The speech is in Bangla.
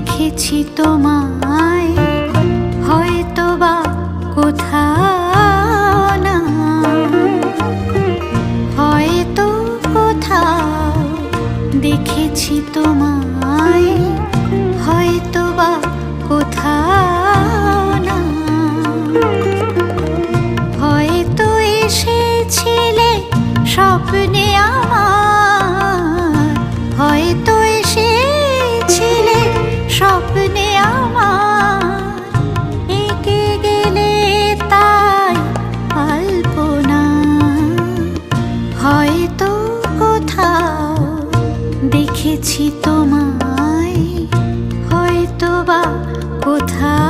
দেখেছি তোমায় হয়তো বা কোথাও না, হয়তো কোথাও দেখেছি তোমায় হয়তো বা কোথাও না, হয়তো এসেছিলে স্বপ্নে আমার, হয়তো এসেছিলে স্বপ্নে আমার, এঁকে গেলে তাই কল্পনা, হয়তো কোথাও দেখেছি তোমায় হয়তো বা কোথাও